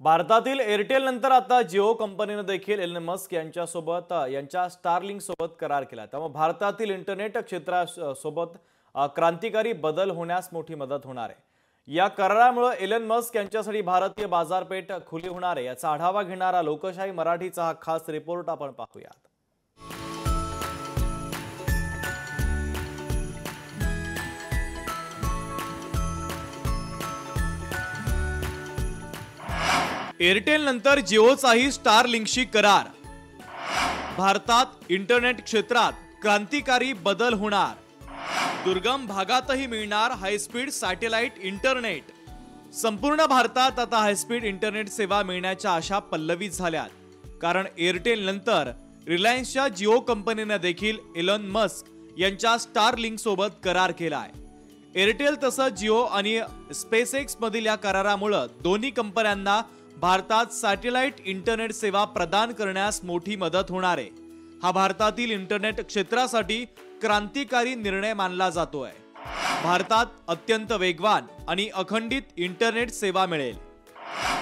भारतातील एअरटेल नंतर आता जिओ कंपनीने देखील एलन मस्क यांच्या स्टारलिंक सोबत करार केला। त्यामुळे भारतातील इंटरनेट क्षेत्रासोबत क्रांतिकारी बदल होण्यास मोठी मदत होणार आहे। या करारामुळे एलन मस्क यांच्यासाठी भारतीय बाजारपेठ खुली होणार आहे। याचा आढावा घेणारा लोकशाही मराठीचा हा खास रिपोर्ट आपण पाहूया। एअरटेल नंतर जिओचाही स्टारलिंकशी करार। भारतात इंटरनेट क्षेत्रात क्रांतिकारी बदल होणार। दुर्गम भागातही मिळणार हायस्पीड सॅटेलाइट इंटरनेट। संपूर्ण भारतात आता हायस्पीड इंटरनेट सेवा मिळण्याच्या आशा पल्लवित झाल्यात, कारण एअरटेल नंतर रिलायन्सच्या जिओ कंपनीने देखील एलन मस्क यांच्या स्टारलिंक सोबत करार केलाय। एअरटेल तसंच जिओ आणि स्पेसएक्स मधील या करारामुळे दोन्ही कंपन्यांना भारतात सॅटेलाइट इंटरनेट सेवा प्रदान करण्यास मोठी मदत होणार आहे। हा भारतातील इंटरनेट क्षेत्रासाठी क्रांतिकारी निर्णय मानला जातोय। भारतात अत्यंत वेगवान आणि अखंडित इंटरनेट सेवा मिळेल।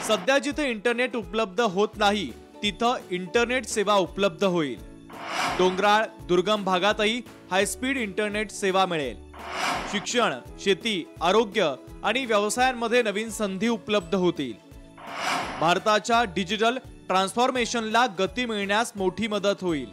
सध्या जिथे इंटरनेट उपलब्ध होत नाही तिथं इंटरनेट सेवा उपलब्ध होईल। डोंगराळ दुर्गम भागातही हायस्पीड इंटरनेट सेवा मिळेल। शिक्षण, शेती, आरोग्य आणि व्यवसायांमध्ये नवीन संधी उपलब्ध होतील। भारताच्या डिजिटल ट्रान्सफॉर्मेशनला गती मिळण्यास मोठी मदत होईल।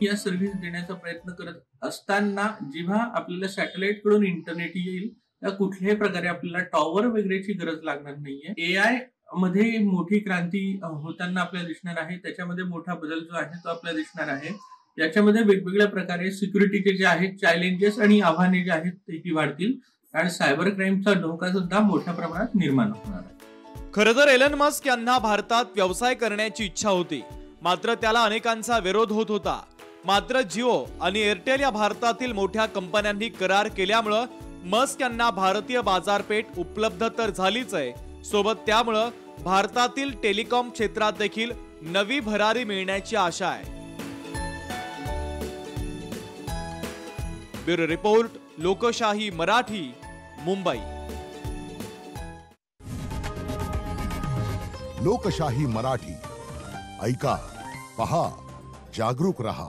या सर्व्हिस देण्याचा प्रयत्न करत असताना जेव्हा आपल्याला सॅटेलाइट कडून इंटरनेट येईल त्या कुठल्याही प्रकारे आपल्याला टॉवर वगैरेची गरज लागणार नाहीये। एआय मध्ये मोठी क्रांती होताना आपल्याला दिसणार आहे। त्याच्यामध्ये मोठा बदल जो आहे तो आपल्याला दिसणार आहे। याच्यामध्ये वेगवेगळ्या प्रकारे सिक्युरिटीचे जे आहेत चॅलेंजेस आणि आव्हाने जे आहेत तेही वाढतील आणि सायबर क्राईमचा धोका सुद्धा मोठ्या प्रमाणात निर्माण होणार आहे। खरं तर एलन मस्क यांना भारतात व्यवसाय करण्याची इच्छा होती, मात्र त्याला अनेकांचा विरोध होत होता। मात्र जिओ आणि एअरटेल या भारतातील मोठ्या कंपन्यांनी करार केल्यामुळे मस्क यांना भारतीय बाजारपेठ उपलब्ध तर झालीच आहे, सोबत त्यामुळे भारतातील टेलिकॉम क्षेत्रात देखील नवी भरारी मिळण्याची आशा आहे। ब्युरो रिपोर्ट, लोकशाही मराठी, मुंबई। लोकशाही मराठी ऐका, पहा, जागरूक रहा।